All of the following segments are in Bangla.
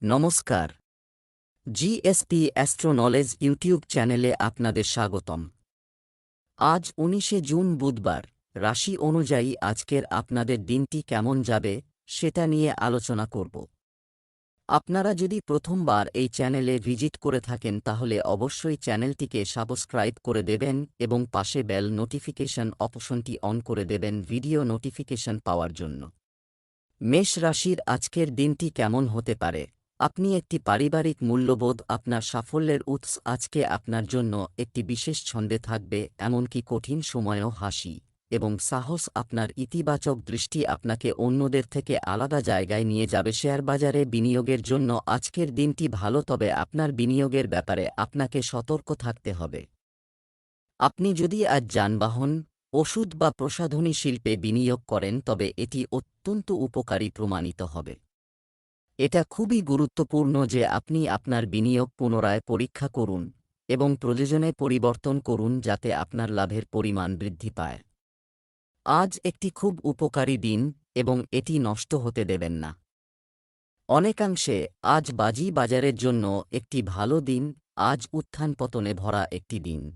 নমস্কার। জিএসপি অ্যাস্ট্রো নলেজ ইউটিউব চ্যানেলে আপনাদের স্বাগতম। আজ ১৯শে জুন বুধবার। রাশি অনুযায়ী আজকের আপনাদের দিনটি কেমন যাবে সেটা নিয়ে আলোচনা করব। আপনারা যদি প্রথমবার এই চ্যানেলে ভিজিট করে থাকেন তাহলে অবশ্যই চ্যানেলটিকে সাবস্ক্রাইব করে দেবেন এবং পাশে বেল নোটিফিকেশন অপশনটি অন করে দেবেন ভিডিও নোটিফিকেশন পাওয়ার জন্য। মেষ রাশির আজকের দিনটি কেমন হতে পারে? আপনি একটি পারিবারিক মূল্যবোধ আপনার সাফল্যের উৎস আজকে আপনার জন্য একটি বিশেষ ছন্দে থাকবে, এমনকি কঠিন সময়েও হাসি এবং সাহস আপনার ইতিবাচক দৃষ্টি আপনাকে অন্যদের থেকে আলাদা জায়গায় নিয়ে যাবে। শেয়ার বাজারে বিনিয়োগের জন্য আজকের দিনটি ভালো, তবে আপনার বিনিয়োগের ব্যাপারে আপনাকে সতর্ক থাকতে হবে। আপনি যদি আজ যানবাহন, ওষুধ বা প্রসাধনী শিল্পে বিনিয়োগ করেন তবে এটি অত্যন্ত উপকারী প্রমাণিত হবে। এটা খুবই গুরুত্বপূর্ণ যে আপনি আপনার বিনিয়োগ পুনরায় পরীক্ষা করুন এবং প্রয়োজনে পরিবর্তন করুন যাতে আপনার লাভের পরিমাণ বৃদ্ধি পায়। আজ একটি খুব উপকারী দিন এবং এটি নষ্ট হতে দেবেন না। অনেকাংশে আজ বাজি বাজারের জন্য একটি ভালো দিন। আজ উত্থান পতনে ভরা একটি দিন।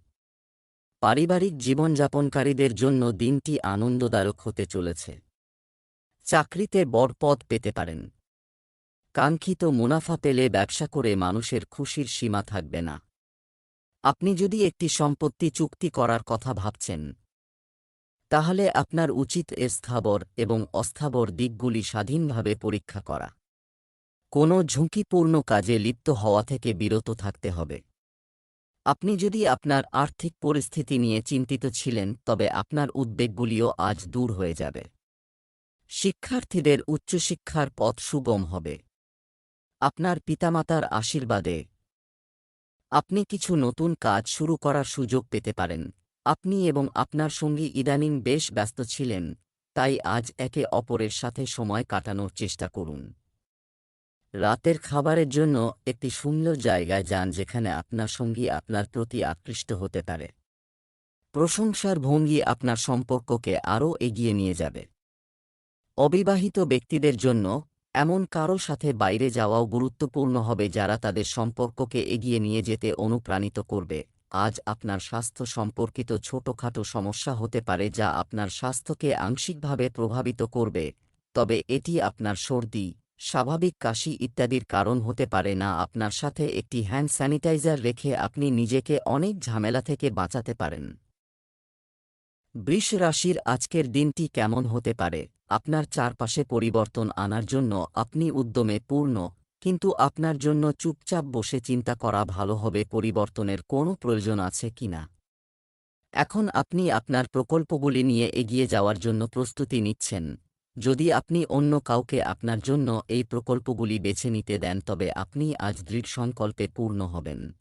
পারিবারিক জীবনযাপনকারীদের জন্য দিনটি আনন্দদায়ক হতে চলেছে। চাকরিতে বড় পদ পেতে পারেন। কাঙ্ক্ষিত মুনাফা পেলে ব্যবসা করে মানুষের খুশির সীমা থাকবে না। আপনি যদি একটি সম্পত্তি চুক্তি করার কথা ভাবছেন তাহলে আপনার উচিত এর স্থাবর এবং অস্থাবর দিকগুলি স্বাধীনভাবে পরীক্ষা করা। কোনো ঝুঁকিপূর্ণ কাজে লিপ্ত হওয়া থেকে বিরত থাকতে হবে। আপনি যদি আপনার আর্থিক পরিস্থিতি নিয়ে চিন্তিত ছিলেন তবে আপনার উদ্বেগগুলিও আজ দূর হয়ে যাবে। শিক্ষার্থীদের উচ্চশিক্ষার পথ সুগম হবে। আপনার পিতামাতার আশীর্বাদে আপনি কিছু নতুন কাজ শুরু করার সুযোগ পেতে পারেন। আপনি এবং আপনার সঙ্গী ইদানিং বেশ ব্যস্ত ছিলেন, তাই আজ একে অপরের সাথে সময় কাটানোর চেষ্টা করুন। রাতের খাবারের জন্য একটি সুন্দর জায়গায় যান যেখানে আপনার সঙ্গী আপনার প্রতি আকৃষ্ট হতে পারে। প্রশংসার ভঙ্গি আপনার সম্পর্ককে আরও এগিয়ে নিয়ে যাবে। অবিবাহিত ব্যক্তিদের জন্য এমন কারো সাথে বাইরে যাওয়াও গুরুত্বপূর্ণ হবে যারা তাদের সম্পর্ককে এগিয়ে নিয়ে যেতে অনুপ্রাণিত করবে। আজ আপনার স্বাস্থ্য সম্পর্কিত ছোটখাটো সমস্যা হতে পারে যা আপনার স্বাস্থ্যকে আংশিকভাবে প্রভাবিত করবে, তবে এটি আপনার সর্দি, স্বাভাবিক কাশি ইত্যাদির কারণ হতে পারে না। আপনার সাথে একটি হ্যান্ড স্যানিটাইজার রেখে আপনি নিজেকে অনেক ঝামেলা থেকে বাঁচাতে পারেন। বৃষ রাশির আজকের দিনটি কেমন হতে পারে? আপনার চারপাশে পরিবর্তন আনার জন্য আপনি উদ্যমে পূর্ণ, কিন্তু আপনার জন্য চুপচাপ বসে চিন্তা করা ভালো হবে পরিবর্তনের কোনো প্রয়োজন আছে কিনা। এখন আপনি আপনার প্রকল্পগুলি নিয়ে এগিয়ে যাওয়ার জন্য প্রস্তুতি নিচ্ছেন। যদি আপনি অন্য কাউকে আপনার জন্য এই প্রকল্পগুলি বেছে নিতে দেন তবে আপনি আজ দৃঢ় সংকল্পে পূর্ণ হবেন।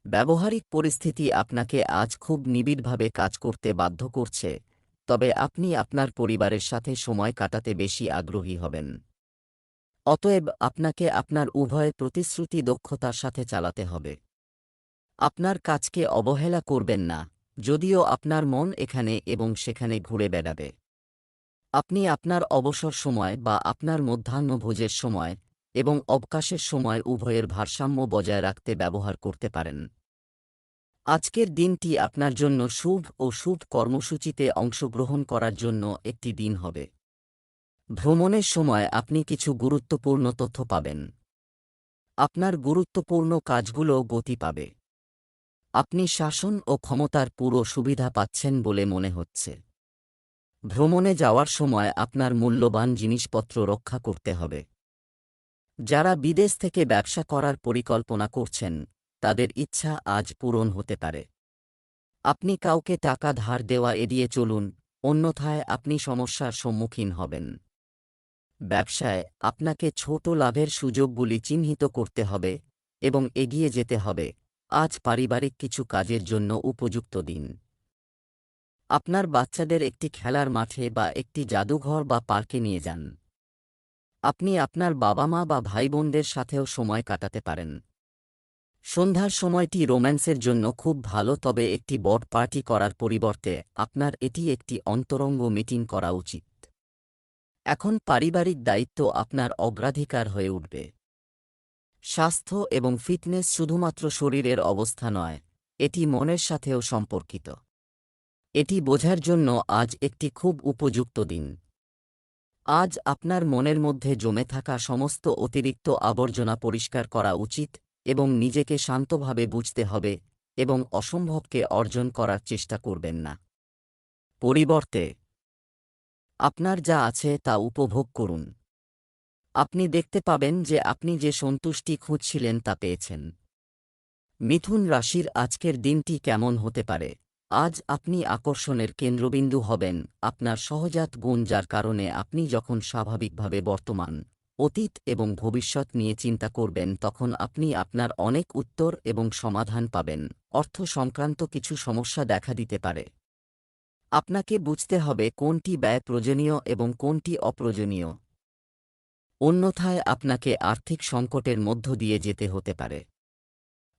ব্যবহারিক পরিস্থিতি আপনাকে আজ খুব নিবিড়ভাবে কাজ করতে বাধ্য করছে, তবে আপনি আপনার পরিবারের সাথে সময় কাটাতে বেশি আগ্রহী হবেন। অতএব আপনাকে আপনার উভয় প্রতিশ্রুতি দক্ষতার সাথে চালাতে হবে। আপনার কাজকে অবহেলা করবেন না, যদিও আপনার মন এখানে এবং সেখানে ঘুরে বেড়াবে। আপনি আপনার অবসর সময় বা আপনার মধ্যাহ্নভোজের সময় এবং অবকাশের সময় উভয়ের ভারসাম্য বজায় রাখতে ব্যবহার করতে পারেন। আজকের দিনটি আপনার জন্য শুভ ও শুভ কর্মসূচিতে অংশগ্রহণ করার জন্য একটি দিন হবে। ভ্রমণের সময় আপনি কিছু গুরুত্বপূর্ণ তথ্য পাবেন। আপনার গুরুত্বপূর্ণ কাজগুলো গতি পাবে। আপনি শাসন ও ক্ষমতার পুরো সুবিধা পাচ্ছেন বলে মনে হচ্ছে। ভ্রমণে যাওয়ার সময় আপনার মূল্যবান জিনিসপত্র রক্ষা করতে হবে। যারা বিদেশ থেকে ব্যবসা করার পরিকল্পনা করছেন তাদের ইচ্ছা আজ পূরণ হতে পারে। আপনি কাউকে টাকা ধার দেওয়া এড়িয়ে চলুন, অন্যথায় আপনি সমস্যার সম্মুখীন হবেন। ব্যবসায় আপনাকে ছোট লাভের সুযোগগুলি চিহ্নিত করতে হবে এবং এগিয়ে যেতে হবে। আজ পারিবারিক কিছু কাজের জন্য উপযুক্ত দিন। আপনার বাচ্চাদের একটি খেলার মাঠে বা একটি জাদুঘর বা পার্কে নিয়ে যান। আপনি আপনার বাবা-মা বা ভাইবোনদের সাথেও সময় কাটাতে পারেন। সন্ধ্যার সময়টি রোম্যান্সের জন্য খুব ভালো, তবে একটি বড় পার্টি করার পরিবর্তে আপনার এটি একটি অন্তরঙ্গ মিটিং করা উচিত। এখন পারিবারিক দায়িত্ব আপনার অগ্রাধিকার হয়ে উঠবে। স্বাস্থ্য এবং ফিটনেস শুধুমাত্র শরীরের অবস্থা নয়, এটি মনের সাথেও সম্পর্কিত। এটি বোঝার জন্য আজ একটি খুব উপযুক্ত দিন। আজ আপনার মনের মধ্যে জমে থাকা সমস্ত অতিরিক্ত আবর্জনা পরিষ্কার করা উচিত এবং নিজেকে শান্তভাবে বুঝতে হবে এবং অসম্ভবকে অর্জন করার চেষ্টা করবেন না। পরিবর্তে আপনার যা আছে তা উপভোগ করুন। আপনি দেখতে পাবেন যে আপনি যে সন্তুষ্টি খুঁজছিলেন তা পেয়েছেন। মিথুন রাশির আজকের দিনটি কেমন হতে পারে? আজ আপনি আকর্ষণের কেন্দ্রবিন্দু হবেন, আপনার সহজাত গুণ যার কারণে আপনি যখন স্বাভাবিকভাবে বর্তমান, অতীত এবং ভবিষ্যৎ নিয়ে চিন্তা করবেন তখন আপনি আপনার অনেক উত্তর এবং সমাধান পাবেন। অর্থ সংক্রান্ত কিছু সমস্যা দেখা দিতে পারে। আপনাকে বুঝতে হবে কোনটি ব্যয় প্রয়োজনীয় এবং কোনটি অপ্রয়োজনীয়। অন্যথায় আপনাকে আর্থিক সংকটের মধ্য দিয়ে যেতে হতে পারে।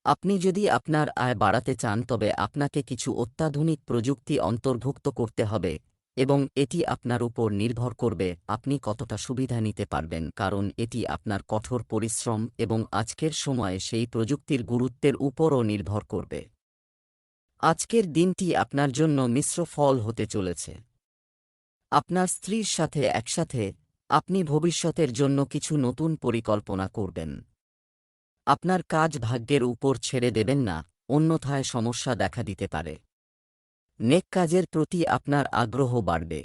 আপনি যদি আপনার আয় বাড়াতে চান তবে আপনাকে কিছু অত্যাধুনিক প্রযুক্তি অন্তর্ভুক্ত করতে হবে এবং এটি আপনার উপর নির্ভর করবে আপনি কতটা সুবিধা নিতে পারবেন, কারণ এটি আপনার কঠোর পরিশ্রম এবং আজকের সময়ে সেই প্রযুক্তির গুরুত্বের উপরও নির্ভর করবে। আজকের দিনটি আপনার জন্য মিশ্র ফল হতে চলেছে। আপনার স্ত্রীর সাথে একসাথে আপনি ভবিষ্যতের জন্য কিছু নতুন পরিকল্পনা করবেন। আপনার কাজ ভাগ্যের উপর ছেড়ে দেবেন না, অন্যথায় সমস্যা দেখা দিতে পারে। নেক কাজের প্রতি আপনার আগ্রহ বাড়বে।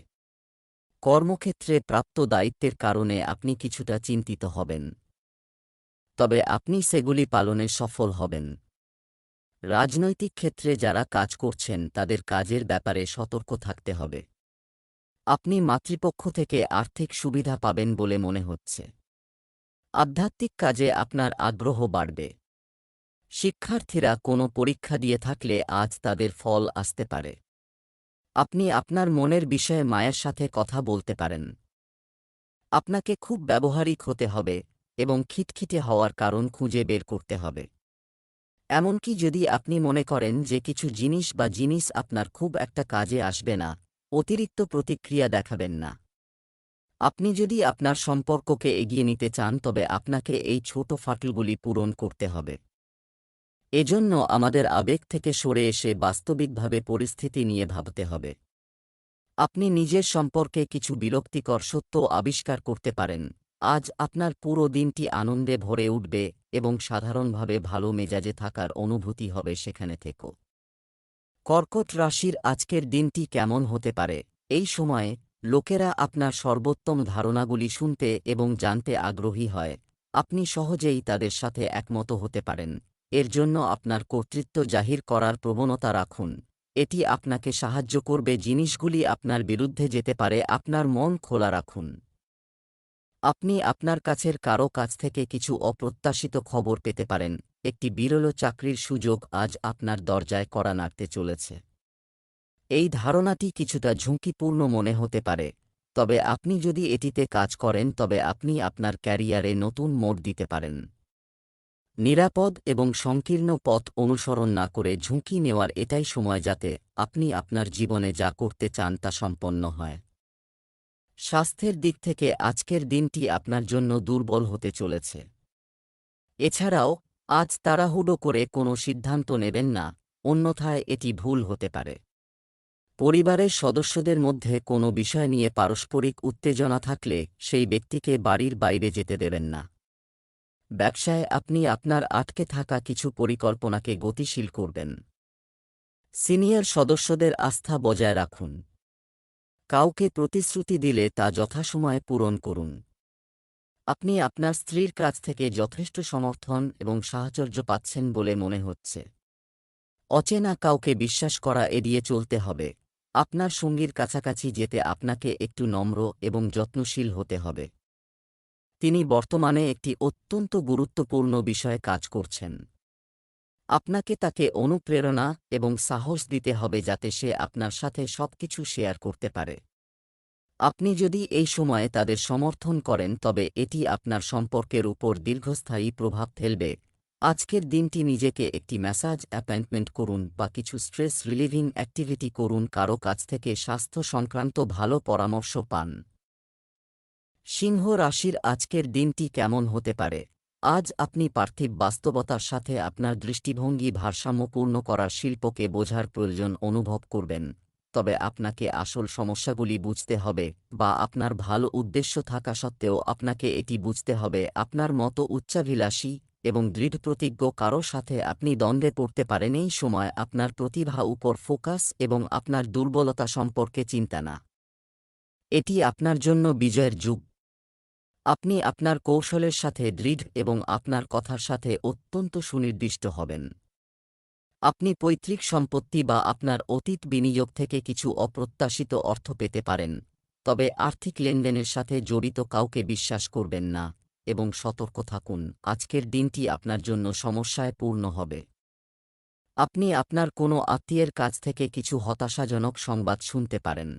কর্মক্ষেত্রে প্রাপ্ত দায়িত্বের কারণে আপনি কিছুটা চিন্তিত হবেন, তবে আপনি সেগুলি পালনে সফল হবেন। রাজনৈতিক ক্ষেত্রে যারা কাজ করছেন তাদের কাজের ব্যাপারে সতর্ক থাকতে হবে। আপনি মাতৃপক্ষ থেকে আর্থিক সুবিধা পাবেন বলে মনে হচ্ছে। আধ্যাত্মিক কাজে আপনার আগ্রহ বাড়বে। শিক্ষার্থীরা কোনো পরীক্ষা দিয়ে থাকলে আজ তাদের ফল আসতে পারে। আপনি আপনার মনের বিষয়ে মায়ের সাথে কথা বলতে পারেন। আপনাকে খুব ব্যবহারিক হতে হবে এবং খিটখিটে হওয়ার কারণ খুঁজে বের করতে হবে। এমনকি যদি আপনি মনে করেন যে কিছু জিনিস আপনার খুব একটা কাজে আসবে না, অতিরিক্ত প্রতিক্রিয়া দেখাবেন না। আপনি যদি আপনার সম্পর্ককে এগিয়ে নিতে চান তবে আপনাকে এই ছোট ফাটলগুলি পূরণ করতে হবে। এজন্য আমাদের আবেগ থেকে সরে এসে বাস্তবিকভাবে পরিস্থিতি নিয়ে ভাবতে হবে। আপনি নিজের সম্পর্কে কিছু বিরক্তিকর সত্য আবিষ্কার করতে পারেন। আজ আপনার পুরো দিনটি আনন্দে ভরে উঠবে এবং সাধারণভাবে ভালো মেজাজে থাকার অনুভূতি হবে সেখানে থেকেও। কর্কট রাশির আজকের দিনটি কেমন হতে পারে? এই সময়ে লোকেরা আপনার সর্বোত্তম ধারণাগুলি শুনতে এবং জানতে আগ্রহী হয়। আপনি সহজেই তাদের সাথে একমত হতে পারেন। এর জন্য আপনার কর্তৃত্ব জাহির করার প্রবণতা রাখুন। এটি আপনাকে সাহায্য করবে জিনিসগুলি আপনার বিরুদ্ধে যেতে পারে, আপনার মন খোলা রাখুন। আপনি আপনার কাছের কারো কাছ থেকে কিছু অপ্রত্যাশিত খবর পেতে পারেন। একটি বিরল চাকরির সুযোগ আজ আপনার দরজায় কড়া নাড়তে চলেছে। এই ধারণাটি কিছুটা ঝুঁকিপূর্ণ মনে হতে পারে, তবে আপনি যদি এটিতে কাজ করেন তবে আপনি আপনার ক্যারিয়ারে নতুন মোড় দিতে পারেন। নিরাপদ এবং সংকীর্ণ পথ অনুসরণ না করে ঝুঁকি নেওয়ার এটাই সময় যাতে আপনি আপনার জীবনে যা করতে চান তা সম্পন্ন হয়। স্বাস্থ্যের দিক থেকে আজকের দিনটি আপনার জন্য দুর্বল হতে চলেছে। এছাড়াও আজ তাড়াহুড়ো করে কোনো সিদ্ধান্ত নেবেন না, অন্যথায় এটি ভুল হতে পারে। পরিবারের সদস্যদের মধ্যে কোনো বিষয় নিয়ে পারস্পরিক উত্তেজনা থাকলে সেই ব্যক্তিকে বাড়ির বাইরে যেতে দেবেন না। ব্যবসায় আপনি আপনার আটকে থাকা কিছু পরিকল্পনাকে গতিশীল করবেন। সিনিয়র সদস্যদের আস্থা বজায় রাখুন। কাউকে প্রতিশ্রুতি দিলে তা যথাসময়ে পূরণ করুন। আপনি আপনার স্ত্রীর কাছ থেকে যথেষ্ট সমর্থন এবং সাহচর্য পাচ্ছেন বলে মনে হচ্ছে। অচেনা কাউকে বিশ্বাস করা এড়িয়ে চলতে হবে। আপনার সঙ্গীর কাছাকাছি যেতে আপনাকে একটু নম্র এবং যত্নশীল হতে হবে। তিনি বর্তমানে একটি অত্যন্ত গুরুত্বপূর্ণ বিষয়ে কাজ করছেন। আপনাকে তাকে অনুপ্রেরণা এবং সাহস দিতে হবে যাতে সে আপনার সাথে সবকিছু শেয়ার করতে পারে। আপনি যদি এই সময়ে তাদের সমর্থন করেন তবে এটি আপনার সম্পর্কের উপর দীর্ঘস্থায়ী প্রভাব ফেলবে। আজকের দিনটি নিজেকে একটি ম্যাসাজ অ্যাপয়েন্টমেন্ট করুন বা কিছু স্ট্রেস রিলিভিং অ্যাক্টিভিটি করুন, কারো কাছ থেকে স্বাস্থ্য সংক্রান্ত ভালো পরামর্শ পান। সিংহ রাশির আজকের দিনটি কেমন হতে পারে? আজ আপনি পার্থিব বাস্তবতার সাথে আপনার দৃষ্টিভঙ্গি ভারসাম্যপূর্ণ করার শিল্পকে বোঝার প্রয়োজন অনুভব করবেন, তবে আপনাকে আসল সমস্যাগুলি বুঝতে হবে, বা আপনার ভালো উদ্দেশ্য থাকা সত্ত্বেও আপনাকে এটি বুঝতে হবে। আপনার মতো উচ্চাভিলাষী এবং দৃঢ়প্রতিজ্ঞ কারো সাথে আপনি দ্বন্দ্বে পড়তে পারেন। এই সময় আপনার প্রতিভা উপর ফোকাস এবং আপনার দুর্বলতা সম্পর্কে চিন্তা না। এটি আপনার জন্য বিজয়ের যুগ। আপনি আপনার কৌশলের সাথে দৃঢ় এবং আপনার কথার সাথে অত্যন্ত সুনির্দিষ্ট হবেন। আপনি পৈতৃক সম্পত্তি বা আপনার অতীত বিনিয়োগ থেকে কিছু অপ্রত্যাশিত অর্থ পেতে পারেন, তবে আর্থিক লেনদেনের সাথে জড়িত কাউকে বিশ্বাস করবেন না এবং সতর্ক থাকুন। আজকের দিনটি আপনার জন্য সমস্যায় পূর্ণ হবে। আপনি আপনার কোনো আত্মীয়ের কাছ থেকে কিছু হতাশাজনক সংবাদ শুনতে পারেন।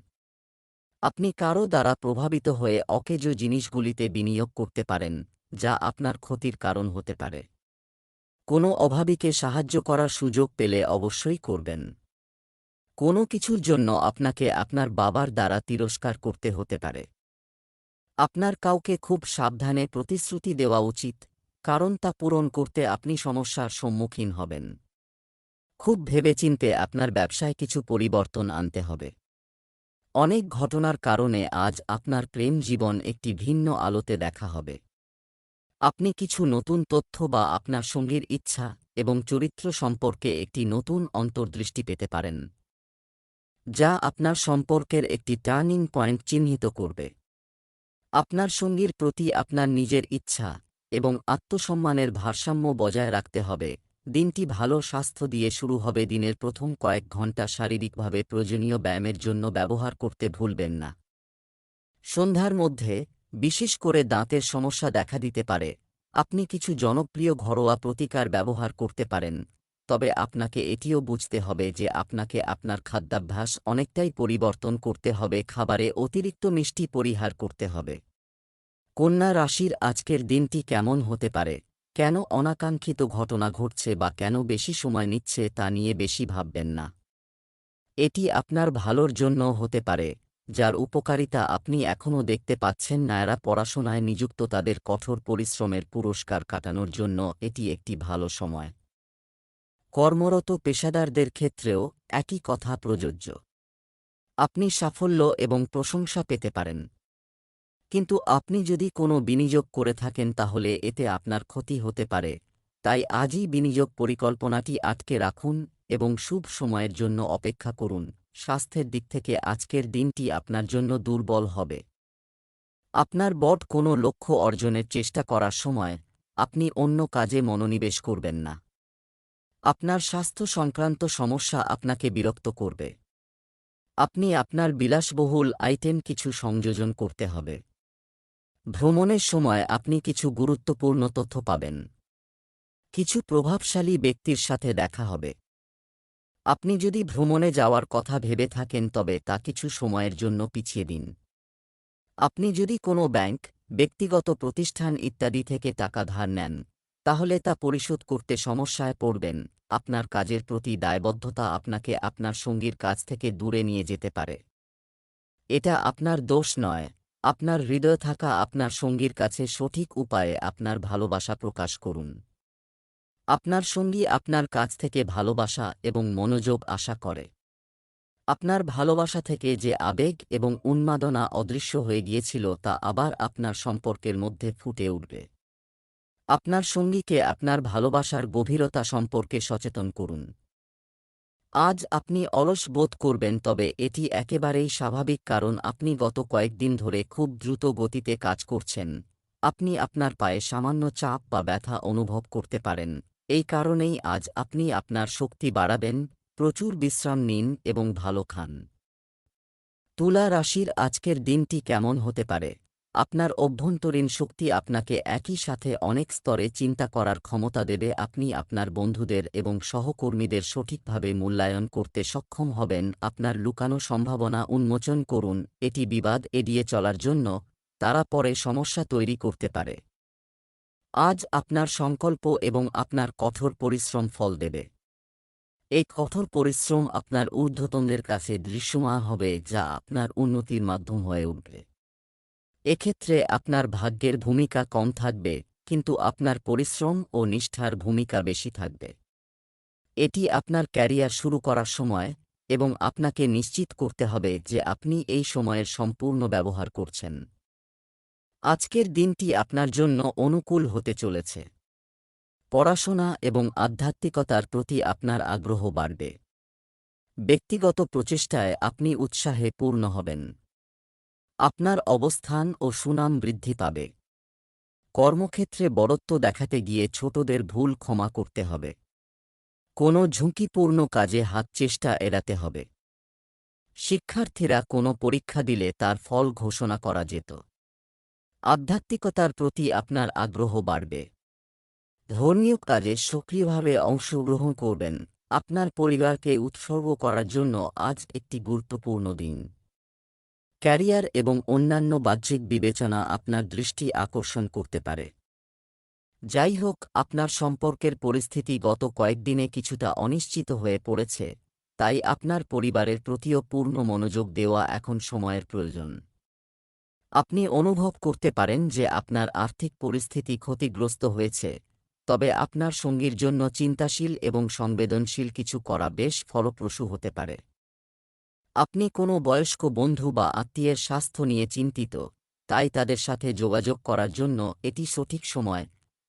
আপনি কারও দ্বারা প্রভাবিত হয়ে অকেজো জিনিসগুলিতে বিনিয়োগ করতে পারেন, যা আপনার ক্ষতির কারণ হতে পারে। কোনো অভাবীকে সাহায্য করার সুযোগ পেলে অবশ্যই করবেন। কোনো কিছুর জন্য আপনাকে আপনার বাবার দ্বারা তিরস্কার করতে হতে পারে। আপনার কাউকে খুব সাবধানে প্রতিশ্রুতি দেওয়া উচিত, কারণ তা পূরণ করতে আপনি সমস্যার সম্মুখীন হবেন। খুব ভেবেচিন্তে আপনার ব্যবসায় কিছু পরিবর্তন আনতে হবে। অনেক ঘটনার কারণে আজ আপনার প্রেম জীবন একটি ভিন্ন আলোতে দেখা হবে। আপনি কিছু নতুন তথ্য বা আপনার সঙ্গীর ইচ্ছা এবং চরিত্র সম্পর্কে একটি নতুন অন্তর্দৃষ্টি পেতে পারেন, যা আপনার সম্পর্কের একটি টার্নিং পয়েন্ট চিহ্নিত করবে। আপনার সঙ্গীর প্রতি আপনার নিজের ইচ্ছা এবং আত্মসম্মানের ভারসাম্য বজায় রাখতে হবে। দিনটি ভালো স্বাস্থ্য দিয়ে শুরু হবে। দিনের প্রথম কয়েক ঘণ্টা শারীরিকভাবে প্রয়োজনীয় ব্যায়ামের জন্য ব্যবহার করতে ভুলবেন না। সন্ধ্যার মধ্যে, বিশেষ করে দাঁতের সমস্যা দেখা দিতে পারে, আপনি কিছু জনপ্রিয় ঘরোয়া প্রতিকার ব্যবহার করতে পারেন, তবে আপনাকে এটিও বুঝতে হবে যে আপনাকে আপনার খাদ্যাভ্যাস অনেকটাই পরিবর্তন করতে হবে। খাবারে অতিরিক্ত মিষ্টি পরিহার করতে হবে। কন্যা রাশির আজকের দিনটি কেমন হতে পারে? কেন অনাকাঙ্ক্ষিত ঘটনা ঘটছে বা কেন বেশি সময় নিচ্ছে তা নিয়ে বেশি ভাববেন না। এটি আপনার ভালোর জন্য হতে পারে, যার উপকারিতা আপনি এখনও দেখতে পাচ্ছেন না। এরা পড়াশোনায় নিযুক্ত তাদের কঠোর পরিশ্রমের পুরস্কার কাটানোর জন্য এটি একটি ভালো সময়। কর্মরত পেশাদারদের ক্ষেত্রেও একই কথা প্রযোজ্য। আপনি সাফল্য এবং প্রশংসা পেতে পারেন, কিন্তু আপনি যদি কোনো বিনিয়োগ করে থাকেন তাহলে এতে আপনার ক্ষতি হতে পারে। তাই আজই বিনিয়োগ পরিকল্পনাটি আটকে রাখুন এবং শুভ সময়ের জন্য অপেক্ষা করুন। স্বাস্থ্যের দিক থেকে আজকের দিনটি আপনার জন্য দুর্বল হবে। আপনার কোনো লক্ষ্য অর্জনের চেষ্টা করার সময় আপনি অন্য কাজে মনোনিবেশ করবেন না। আপনার স্বাস্থ্য সংক্রান্ত সমস্যা আপনাকে বিরক্ত করবে। আপনি আপনার বিলাসবহুল আইটেম কিছু সংযোজন করতে হবে। ভ্রমণের সময় আপনি কিছু গুরুত্বপূর্ণ তথ্য পাবেন। কিছু প্রভাবশালী ব্যক্তির সাথে দেখা হবে। আপনি যদি ভ্রমণে যাওয়ার কথা ভেবে থাকেন তবে তা কিছু সময়ের জন্য পিছিয়ে দিন। আপনি যদি কোনো ব্যাংক, ব্যক্তিগত প্রতিষ্ঠান ইত্যাদি থেকে টাকা ধার নেন, তাহলে তা পরিশোধ করতে সমস্যায় পড়বেন। আপনার কাজের প্রতি দায়বদ্ধতা আপনাকে আপনার সঙ্গীর কাছ থেকে দূরে নিয়ে যেতে পারে। এটা আপনার দোষ নয়, আপনার হৃদয় থাকা আপনার সঙ্গীর কাছে সঠিক উপায়ে আপনার ভালোবাসা প্রকাশ করুন। আপনার সঙ্গী আপনার কাছ থেকে ভালোবাসা এবং মনোযোগ আশা করে। আপনার ভালোবাসা থেকে যে আবেগ এবং উন্মাদনা অদৃশ্য হয়ে গিয়েছিল তা আবার আপনার সম্পর্কের মধ্যে ফুটে উঠবে। আপনার সঙ্গীকে আপনার ভালোবাসার গভীরতা সম্পর্কে সচেতন করুন। আজ আপনি অলস বোধ করবেন, তবে এটি একেবারেই স্বাভাবিক, কারণ আপনি গত কয়েকদিন ধরে খুব দ্রুত গতিতে কাজ করছেন। আপনি আপনার পায়ে সামান্য চাপ বা ব্যথা অনুভব করতে পারেন। এই কারণেই আজ আপনি আপনার শক্তি বাড়াবেন। প্রচুর বিশ্রাম নিন এবং ভালো খান। তুলা রাশির আজকের দিনটি কেমন হতে পারে? আপনার অভ্যন্তরীণ শক্তি আপনাকে একই সাথে অনেক স্তরে চিন্তা করার ক্ষমতা দেবে। আপনি আপনার বন্ধুদের এবং সহকর্মীদের সঠিকভাবে মূল্যায়ন করতে সক্ষম হবেন। আপনার লুকানো সম্ভাবনা উন্মোচন করুন। এটি বিবাদ এড়িয়ে চলার জন্য, তারা পরে সমস্যা তৈরি করতে পারে। আজ আপনার সংকল্প এবং আপনার কঠোর পরিশ্রম ফল দেবে। এই কঠোর পরিশ্রম আপনার ঊর্ধ্বতনদের কাছে দৃশ্যমান হবে, যা আপনার উন্নতির মাধ্যম হয়ে উঠবে। এক্ষেত্রে আপনার ভাগ্যের ভূমিকা কম থাকবে, কিন্তু আপনার পরিশ্রম ও নিষ্ঠার ভূমিকা বেশি থাকবে। এটি আপনার ক্যারিয়ার শুরু করার সময়, এবং আপনাকে নিশ্চিত করতে হবে যে আপনি এই সময়ের সম্পূর্ণ ব্যবহার করছেন। আজকের দিনটি আপনার জন্য অনুকূল হতে চলেছে। পড়াশোনা এবং আধ্যাত্মিকতার প্রতি আপনার আগ্রহ বাড়বে। ব্যক্তিগত প্রচেষ্টায় আপনি উৎসাহে পূর্ণ হবেন। আপনার অবস্থান ও সুনাম বৃদ্ধি পাবে। কর্মক্ষেত্রে বড়ত্ব দেখাতে গিয়ে ছোটদের ভুল ক্ষমা করতে হবে। কোনো ঝুঁকিপূর্ণ কাজে হাত চেষ্টা এড়াতে হবে। শিক্ষার্থীরা কোনো পরীক্ষা দিলে তার ফল ঘোষণা করা যেত। আধ্যাত্মিকতার প্রতি আপনার আগ্রহ বাড়বে। ধর্মীয় কাজে সক্রিয়ভাবে অংশগ্রহণ করবেন। আপনার পরিবারকে উৎসর্গ করার জন্য আজ একটি গুরুত্বপূর্ণ দিন। ক্যারিয়ার এবং অন্যান্য বাহ্যিক বিবেচনা আপনার দৃষ্টি আকর্ষণ করতে পারে। যাই হোক, আপনার সম্পর্কের পরিস্থিতি গত কয়েকদিনে কিছুটা অনিশ্চিত হয়ে পড়েছে, তাই আপনার পরিবারের প্রতিও পূর্ণ মনোযোগ দেওয়া এখন সময়ের প্রয়োজন। আপনি অনুভব করতে পারেন যে আপনার আর্থিক পরিস্থিতি ক্ষতিগ্রস্ত হয়েছে, তবে আপনার সঙ্গীর জন্য চিন্তাশীল এবং সংবেদনশীল কিছু করা বেশ ফলপ্রসূ হতে পারে। আপনি কোনো বয়স্ক বন্ধু বা আত্মীয়ের স্বাস্থ্য নিয়ে চিন্তিত, তাই তাদের সাথে যোগাযোগ করার জন্য এটি সঠিক সময়।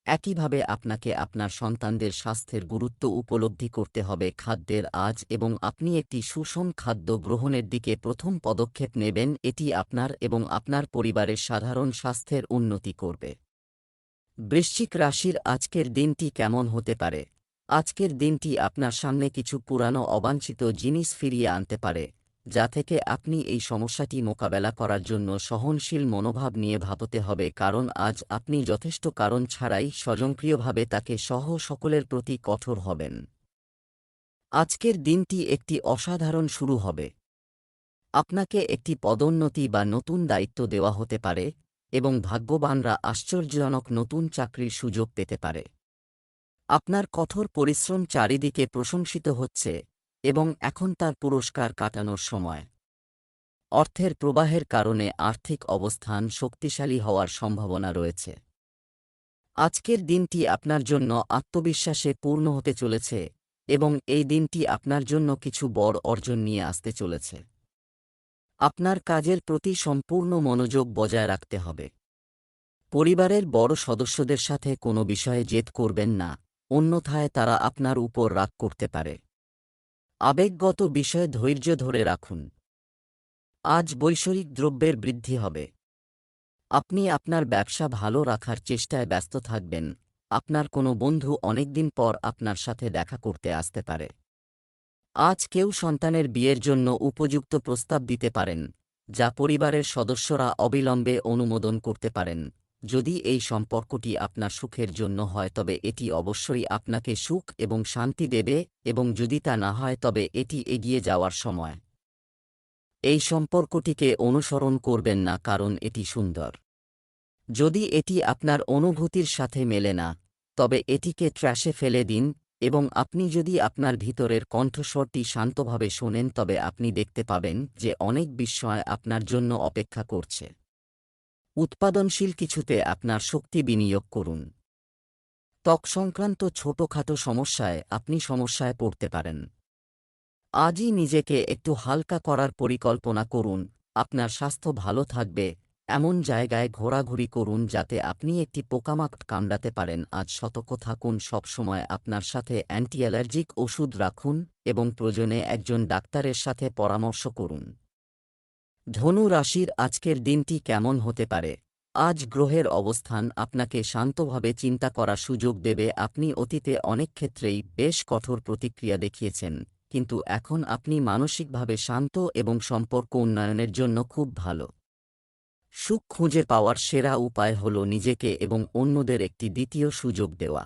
একইভাবে আপনাকে আপনার সন্তানদের স্বাস্থ্যের গুরুত্ব উপলব্ধি করতে হবে খাদ্যের আজ, এবং আপনি একটি সুষম খাদ্য গ্রহণের দিকে প্রথম পদক্ষেপ নেবেন। এটি আপনার এবং আপনার পরিবারের সাধারণ স্বাস্থ্যের উন্নতি করবে। বৃশ্চিক রাশির আজকের দিনটি কেমন হতে পারে? আজকের দিনটি আপনার সামনে কিছু পুরানো অবাঞ্ছিত জিনিস ফিরিয়ে আনতে পারে, যা থেকে আপনি এই সমস্যাটি মোকাবেলা করার জন্য সহনশীল মনোভাব নিয়ে ভাবতে হবে, কারণ আজ আপনি যথেষ্ট কারণ ছাড়াই স্বয়ংক্রিয়ভাবে তাকে সহ সকলের প্রতি কঠোর হবেন। আজকের দিনটি একটি অসাধারণ শুরু হবে। আপনাকে একটি পদোন্নতি বা নতুন দায়িত্ব দেওয়া হতে পারে, এবং ভাগ্যবানরা আশ্চর্যজনক নতুন চাকরির সুযোগ পেতে পারে। আপনার কঠোর পরিশ্রম চারিদিকে প্রশংসিত হচ্ছে, এবং এখন তার পুরস্কার কাটানোর সময়। অর্থের প্রবাহের কারণে আর্থিক অবস্থান শক্তিশালী হওয়ার সম্ভাবনা রয়েছে। আজকের দিনটি আপনার জন্য আত্মবিশ্বাসে পূর্ণ হতে চলেছে, এবং এই দিনটি আপনার জন্য কিছু বড় অর্জন নিয়ে আসতে চলেছে। আপনার কাজের প্রতি সম্পূর্ণ মনোযোগ বজায় রাখতে হবে। পরিবারের বড় সদস্যদের সাথে কোনো বিষয়ে জেদ করবেন না, অন্যথায় তারা আপনার উপর রাগ করতে পারে। আবেগগত বিষয়ে ধৈর্য ধরে রাখুন। আজ বৈষয়িক দ্রব্যের বৃদ্ধি হবে। আপনি আপনার ব্যবসা ভালো রাখার চেষ্টায় ব্যস্ত থাকবেন। আপনার কোনো বন্ধু অনেকদিন পর আপনার সাথে দেখা করতে আসতে পারে। আজ কেউ সন্তানের বিয়ের জন্য উপযুক্ত প্রস্তাব দিতে পারেন, যা পরিবারের সদস্যরা অবিলম্বে অনুমোদন করতে পারেন। যদি এই সম্পর্কটি আপনার সুখের জন্য হয় তবে এটি অবশ্যই আপনাকে সুখ এবং শান্তি দেবে, এবং যদি তা না হয় তবে এটি এগিয়ে যাওয়ার সময়। এই সম্পর্কটিকে অনুসরণ করবেন না, কারণ এটি সুন্দর। যদি এটি আপনার অনুভূতির সাথে মেলে না, তবে এটিকে ট্র্যাশে ফেলে দিন, এবং আপনি যদি আপনার ভিতরের কণ্ঠস্বরটি শান্তভাবে শোনেন তবে আপনি দেখতে পাবেন যে অনেক বিস্ময় আপনার জন্য অপেক্ষা করছে। উৎপাদনশীল কিছুতে আপনার শক্তি বিনিয়োগ করুন। ত্বক সংক্রান্ত ছোটখাটো সমস্যায় আপনি সমস্যায় পড়তে পারেন। আজই নিজেকে একটু হালকা করার পরিকল্পনা করুন। আপনার স্বাস্থ্য ভালো থাকবে এমন জায়গায় ঘোরাঘুরি করুন যাতে আপনি একটি পোকামাকড় কামড়াতে পারেন। আজ সতর্ক থাকুন, সবসময় আপনার সাথে অ্যান্টি অ্যালার্জিক ওষুধ রাখুন, এবং প্রয়োজনে একজন ডাক্তারের সাথে পরামর্শ করুন। ধনু রাশির আজকের দিনটি কেমন হতে পারে? আজ গ্রহের অবস্থান আপনাকে শান্তভাবে চিন্তা করার সুযোগ দেবে। আপনি অতীতে অনেক ক্ষেত্রেই বেশ কঠোর প্রতিক্রিয়া দেখিয়েছেন, কিন্তু এখন আপনি মানসিকভাবে শান্ত এবং সম্পর্ক উন্নয়নের জন্য খুব ভালো। সুখ খুঁজে পাওয়ার সেরা উপায় হল নিজেকে এবং অন্যদের একটি দ্বিতীয় সুযোগ দেওয়া।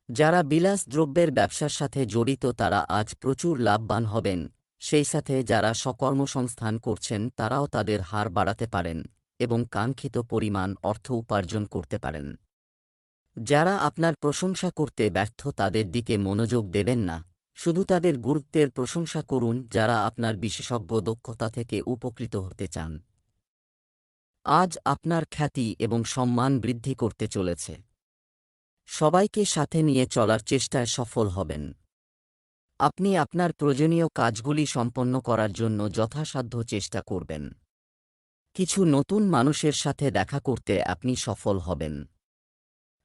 যারা বিলাস দ্রব্যের ব্যবসার সাথে জড়িত তারা আজ প্রচুর লাভবান হবেন, সেই সাথে যারা স্বকর্মসংস্থান করছেন তারাও তাদের হার বাড়াতে পারেন এবং কাঙ্ক্ষিত পরিমাণ অর্থ উপার্জন করতে পারেন। যারা আপনার প্রশংসা করতে ব্যর্থ তাদের দিকে মনোযোগ দেবেন না, শুধু তাদের গুরুত্বের প্রশংসা করুন যারা আপনার বিশেষজ্ঞ দক্ষতা থেকে উপকৃত হতে চান। আজ আপনার খ্যাতি এবং সম্মান বৃদ্ধি করতে চলেছে। সবাইকে সাথে নিয়ে চলার চেষ্টায় সফল হবেন। আপনি আপনার প্রয়োজনীয় কাজগুলি সম্পন্ন করার জন্য যথাসাধ্য চেষ্টা করবেন। কিছু নতুন মানুষের সাথে দেখা করতে আপনি সফল হবেন।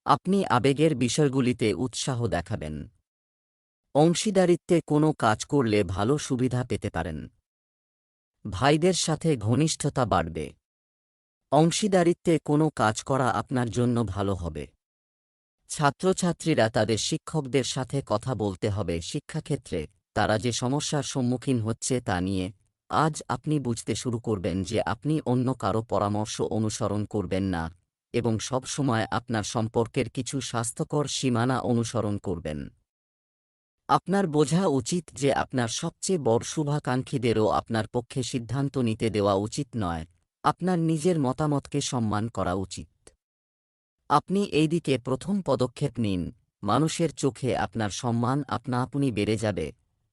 আপনি আবেগের বিষয়গুলিতে উৎসাহ দেখাবেন। অংশীদারিত্বে কোনো কাজ করলে ভালো সুবিধা পেতে পারেন। ভাইদের সাথে ঘনিষ্ঠতা বাড়বে। অংশীদারিত্বে কোনো কাজ করা আপনার জন্য ভালো হবে। ছাত্রছাত্রীরা তাদের শিক্ষকদের সাথে কথা বলতে হবে শিক্ষাক্ষেত্রে তারা যে সমস্যার সম্মুখীন হচ্ছে তা নিয়ে। আজ আপনি বুঝতে শুরু করবেন যে আপনি অন্য কারো পরামর্শ অনুসরণ করবেন না এবং সব সময় আপনার সম্পর্কের কিছু স্বাস্থ্যকর সীমানা অনুসরণ করবেন। আপনার বোঝা উচিত যে আপনার সবচেয়ে বড় শুভাকাঙ্ক্ষীদেরও আপনার পক্ষে সিদ্ধান্ত নিতে দেওয়া উচিত নয়। আপনার নিজের মতামতকে সম্মান করা উচিত। আপনি এই দিকে প্রথম পদক্ষেপ নিন। মানুষের চোখে আপনার সম্মান আপনা আপনি বেড়ে যাবে।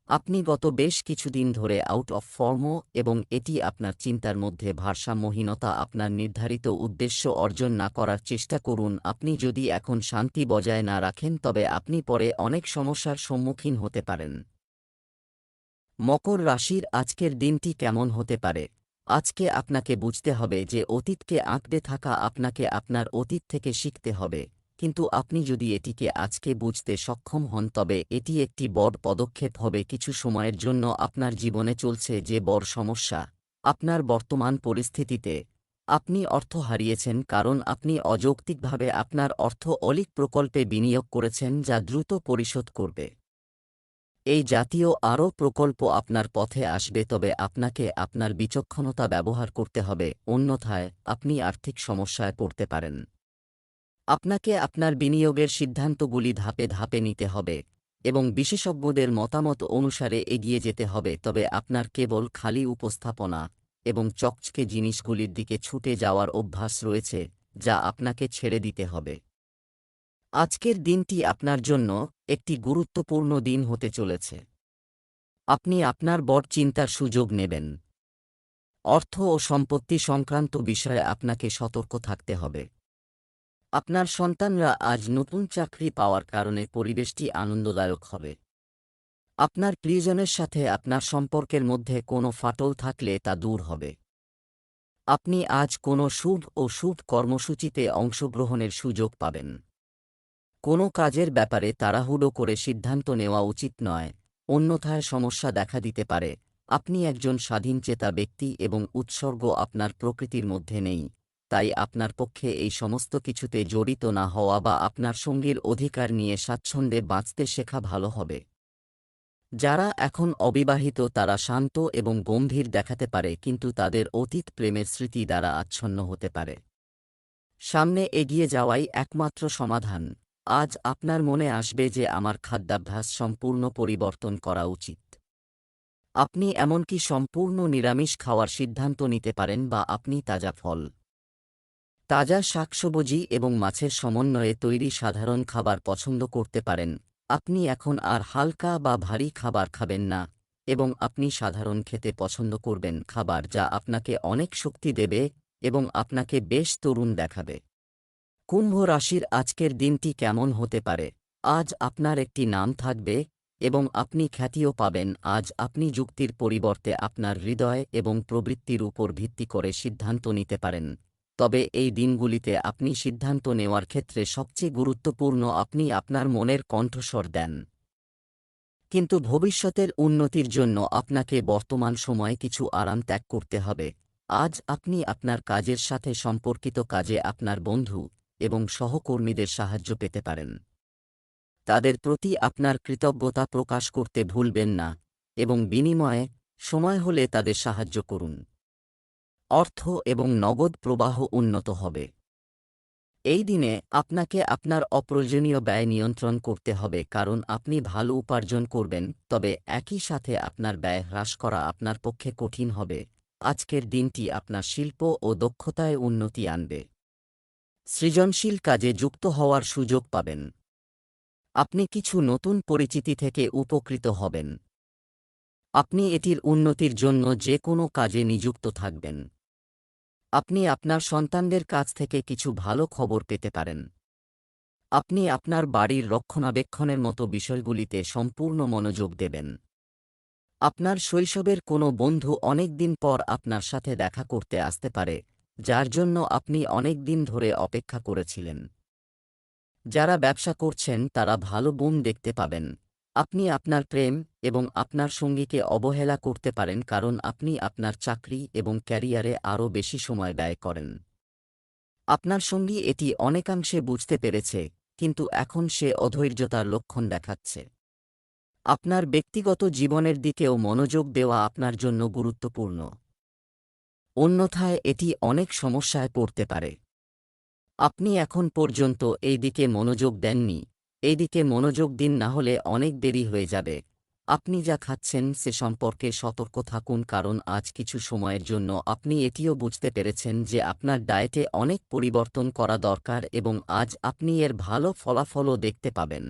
আপনি গত বেশ কিছুদিন ধরে আউট অফ ফর্ম এবং এটি আপনার চিন্তার মধ্যে ভারসাম্যহীনতা আপনার নির্ধারিত উদ্দেশ্য অর্জন না করার চেষ্টা করুন। আপনি যদি এখন শান্তি বজায় না রাখেন তবে আপনি পরে অনেক সমস্যার সম্মুখীন হতে পারেন। মকর রাশির আজকের দিনটি কেমন হতে পারে? আজকে আপনাকে বুঝতে হবে যে অতীতকে আঁকড়ে থাকা আপনাকে আপনার অতীত থেকে শিখতে হবে, কিন্তু আপনি যদি এটিকে আজকে বুঝতে সক্ষম হন তবে এটি একটি বড় পদক্ষেপ হবে। কিছু সময়ের জন্য আপনার জীবনে চলছে যে বড় সমস্যা, আপনার বর্তমান পরিস্থিতিতে আপনি অর্থ হারিয়েছেন কারণ আপনি অযৌক্তিকভাবে আপনার অর্থ অলিক প্রকল্পে বিনিয়োগ করেছেন যা দ্রুত পরিশোধ করবে। এই জাতীয় আরও প্রকল্প আপনার পথে আসবে তবে আপনাকে আপনার বিচক্ষণতা ব্যবহার করতে হবে, অন্যথায় আপনি আর্থিক সমস্যায় পড়তে পারেন। আপনাকে আপনার বিনিয়োগের সিদ্ধান্তগুলি ধাপে ধাপে নিতে হবে এবং বিশেষজ্ঞদের মতামত অনুসারে এগিয়ে যেতে হবে, তবে আপনার কেবল খালি উপস্থাপনা এবং চকচকে জিনিসগুলির দিকে ছুটে যাওয়ার অভ্যাস রয়েছে যা আপনাকে ছেড়ে দিতে হবে। আজকের দিনটি আপনার জন্য একটি গুরুত্বপূর্ণ দিন হতে চলেছে। আপনি আপনার বড় চিন্তার সুযোগ নেবেন। অর্থ ও সম্পত্তি সংক্রান্ত বিষয়ে আপনাকে সতর্ক থাকতে হবে। আপনার সন্তানরা আজ নতুন চাকরি পাওয়ার কারণে পরিবেশটি আনন্দদায়ক হবে। আপনার প্রিয়জনের সাথে আপনার সম্পর্কের মধ্যে কোনো ফাটল থাকলে তা দূর হবে। আপনি আজ কোনো শুভ কর্মসূচিতে অংশগ্রহণের সুযোগ পাবেন। কোনো কাজের ব্যাপারে তাড়াহুড়ো করে সিদ্ধান্ত নেওয়া উচিত নয়, অন্যথায় সমস্যা দেখা দিতে পারে। আপনি একজন স্বাধীনচেতা ব্যক্তি এবং উৎসর্গ আপনার প্রকৃতির মধ্যে নেই, তাই আপনার পক্ষে এই সমস্ত কিছুতে জড়িত না হওয়া বা আপনার সঙ্গীর অধিকার নিয়ে স্বাচ্ছন্দ্যে বাঁচতে শেখা ভালো হবে। যারা এখন অবিবাহিত তারা শান্ত এবং গম্ভীর দেখাতে পারে কিন্তু তাদের অতীত প্রেমের স্মৃতি দ্বারা আচ্ছন্ন হতে পারে। সামনে এগিয়ে যাওয়াই একমাত্র সমাধান। আজ আপনার মনে আসবে যে আমার খাদ্যাভ্যাস সম্পূর্ণ পরিবর্তন করা উচিত। আপনি এমনকি সম্পূর্ণ নিরামিষ খাওয়ার সিদ্ধান্ত নিতে পারেন বা আপনি তাজা ফল, তাজা শাকসবজি এবং মাছের সমন্বয়ে তৈরি সাধারণ খাবার পছন্দ করতে পারেন। আপনি এখন আর হালকা বা ভারী খাবার খাবেন না এবং আপনি সাধারণ খেতে পছন্দ করবেন, খাবার যা আপনাকে অনেক শক্তি দেবে এবং আপনাকে বেশ তরুণ দেখাবে। কুম্ভ রাশির আজকের দিনটি কেমন হতে পারে? আজ আপনার একটি নাম থাকবে এবং আপনি খ্যাতিও পাবেন। আজ আপনি যুক্তির পরিবর্তে আপনার হৃদয় এবং প্রবৃত্তির উপর ভিত্তি করে সিদ্ধান্ত নিতে পারেন। তবে এই দিনগুলিতে আপনি সিদ্ধান্ত নেওয়ার ক্ষেত্রে সবচেয়ে গুরুত্বপূর্ণ আপনি আপনার মনের কণ্ঠস্বর দেন। কিন্তু ভবিষ্যতের উন্নতির জন্য আপনাকে বর্তমান সময়ে কিছু আরাম ত্যাগ করতে হবে। আজ আপনি আপনার কাজের সাথে সম্পর্কিত কাজে আপনার বন্ধু এবং সহকর্মীদের সাহায্য পেতে পারেন। তাদের প্রতি আপনার কৃতজ্ঞতা প্রকাশ করতে ভুলবেন না এবং বিনিময়ে সময় হলে তাদের সাহায্য করুন। অর্থ এবং নগদ প্রবাহ উন্নত হবে। এই দিনে আপনাকে আপনার অপ্রয়োজনীয় ব্যয় নিয়ন্ত্রণ করতে হবে কারণ আপনি ভালো উপার্জন করবেন, তবে একই সাথে আপনার ব্যয় হ্রাস করা আপনার পক্ষে কঠিন হবে। আজকের দিনটি আপনার শিল্প ও দক্ষতায় উন্নতি আনবে। সৃজনশীল কাজে যুক্ত হওয়ার সুযোগ পাবেন। আপনি কিছু নতুন পরিচিতি থেকে উপকৃত হবেন। আপনি এটির উন্নতির জন্য যে কোনো কাজে নিযুক্ত থাকবেন। আপনি আপনার সন্তানদের কাছ থেকে কিছু ভালো খবর পেতে পারেন। আপনি আপনার বাড়ির রক্ষণাবেক্ষণের মতো বিষয়গুলিতে সম্পূর্ণ মনোযোগ দেবেন। আপনার শৈশবের কোনো বন্ধু অনেক দিন পর আপনার সাথে দেখা করতে আসতে পারে, যার জন্য আপনি অনেক দিন ধরে অপেক্ষা করেছিলেন। যারা ব্যবসা করছেন তারা ভালো বুম দেখতে পাবেন। আপনি আপনার প্রেম এবং আপনার সঙ্গীকে অবহেলা করতে পারেন কারণ আপনি আপনার চাকরি এবং ক্যারিয়ারে আরও বেশি সময় ব্যয় করেন। আপনার সঙ্গী এটি অনেকাংশে বুঝতে পেরেছে, কিন্তু এখন সে অধৈর্যতার লক্ষণ দেখাচ্ছে। আপনার ব্যক্তিগত জীবনের দিকেও মনোযোগ দেওয়া আপনার জন্য গুরুত্বপূর্ণ। অন্যথায় এটি অনেক সমস্যায় পড়তে পারে। আপনি এখন পর্যন্ত এই দিকে মনোযোগ দেননি, এই দিকে মনোযোগ দিন, না হলে অনেক দেরি হয়ে যাবে। আপনি যা খাচ্ছেন সে সম্পর্কে সতর্ক থাকুন কারণ আজ কিছু সময়ের জন্য আপনি এটিও বুঝতে পেরেছেন যে আপনার ডায়েটে অনেক পরিবর্তন করা দরকার এবং আজ আপনি এর ভালো ফলাফলও দেখতে পাবেন।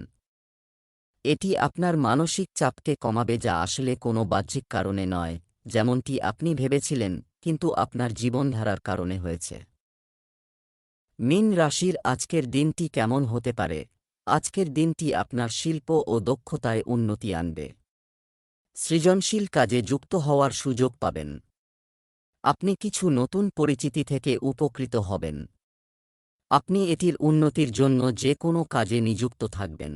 এটি আপনার মানসিক চাপকে কমাবে যা আসলে কোনো বাহ্যিক কারণে নয়, যেমনটি আপনি ভেবেছিলেন, কিন্তু আপনার জীবনধারার কারণে হয়েছে। মীন রাশির আজকের দিনটি কেমন হতে পারে? আজকের দিনটি আপনার শিল্প ও দক্ষতায় উন্নতি আনবে। সৃজনশীল কাজে যুক্ত হওয়ার সুযোগ পাবেন। আপনি কিছু নতুন পরিচিতি থেকে উপকৃত হবেন। আপনি এটির উন্নতির জন্য যে কোনো কাজে নিযুক্ত থাকবেন।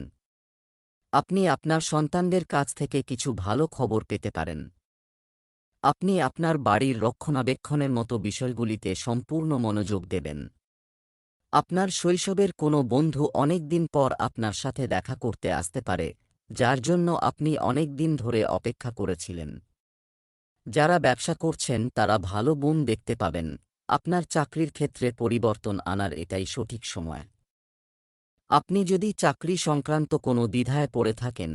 আপনি আপনার সন্তানদের কাছ থেকে কিছু ভালো খবর পেতে পারেন। আপনি আপনার বাড়ির রক্ষণাবেক্ষণের মতো বিষয়গুলিতে সম্পূর্ণ মনোযোগ দেবেন। আপনার শৈশবের কোনো বন্ধু অনেক দিন পর আপনার সাথে দেখা করতে আসতে পারে, যার জন্য আপনি অনেক দিন ধরে অপেক্ষা করেছিলেন। যারা ব্যবসা করছেন তারা ভালো বুম দেখতে পাবেন। আপনার চাকরির ক্ষেত্রে পরিবর্তন আনার এটাই সঠিক সময়। আপনি যদি চাকরি সংক্রান্ত কোনো দ্বিধায় পড়ে থাকেন,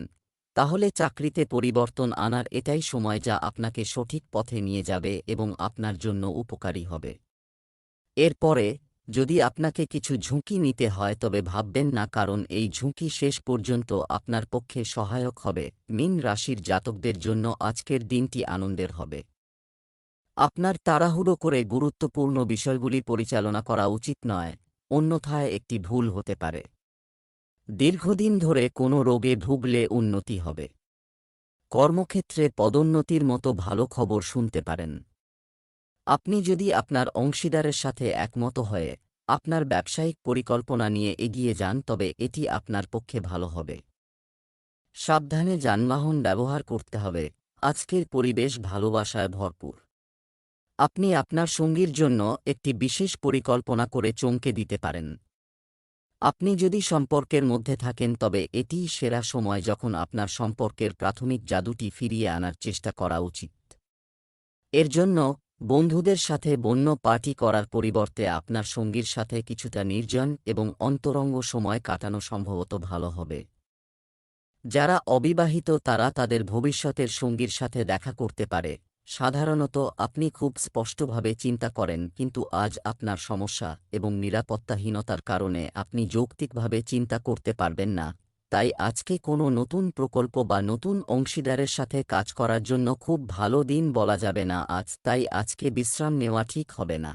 তাহলে চাকরিতে পরিবর্তন আনার এটাই সময় যা আপনাকে সঠিক পথে নিয়ে যাবে এবং আপনার জন্য উপকারী হবে। এরপরে, যদি আপনাকে কিছু ঝুঁকি নিতে হয় তবে ভাববেন না কারণ এই ঝুঁকি শেষ পর্যন্ত আপনার পক্ষে সহায়ক হবে। মীন রাশির জাতকদের জন্য আজকের দিনটি আনন্দের হবে। আপনার তাড়াহুড়ো করে গুরুত্বপূর্ণ বিষয়গুলি পরিচালনা করা উচিত নয়, অন্যথায় একটি ভুল হতে পারে। দীর্ঘদিন ধরে কোনো রোগে ভুগলে উন্নতি হবে। কর্মক্ষেত্রে পদোন্নতির মতো ভালো খবর শুনতে পারেন। আপনি যদি আপনার অংশীদারের সাথে একমত হয়ে আপনার ব্যবসায়িক পরিকল্পনা নিয়ে এগিয়ে যান তবে এটি আপনার পক্ষে ভালো হবে। সাবধানে যানবাহন ব্যবহার করতে হবে। আজকের পরিবেশ ভালোবাসায় ভরপুর। আপনি আপনার সঙ্গীর জন্য একটি বিশেষ পরিকল্পনা করে চমকে দিতে পারেন। আপনি যদি সম্পর্কের মধ্যে থাকেন তবে এটিই সেরা সময় যখন আপনার সম্পর্কের প্রাথমিক জাদুটি ফিরিয়ে আনার চেষ্টা করা উচিত। এর জন্য বন্ধুদের সাথে বন্য পার্টি করার পরিবর্তে আপনার সঙ্গীর সাথে কিছুটা নির্জন এবং অন্তরঙ্গ সময় কাটানো সম্ভবত ভালো হবে। যারা অবিবাহিত তারা তাদের ভবিষ্যতের সঙ্গীর সাথে দেখা করতে পারে। সাধারণত আপনি খুব স্পষ্টভাবে চিন্তা করেন, কিন্তু আজ আপনার সমস্যা এবং নিরাপত্তাহীনতার কারণে আপনি যৌক্তিকভাবে চিন্তা করতে পারবেন না। তাই আজকে কোনো নতুন প্রকল্প বা নতুন অংশীদারের সাথে কাজ করার জন্য খুব ভালো দিন বলা যাবে না আজ, তাই আজকে বিশ্রাম নেওয়া ঠিক হবে না।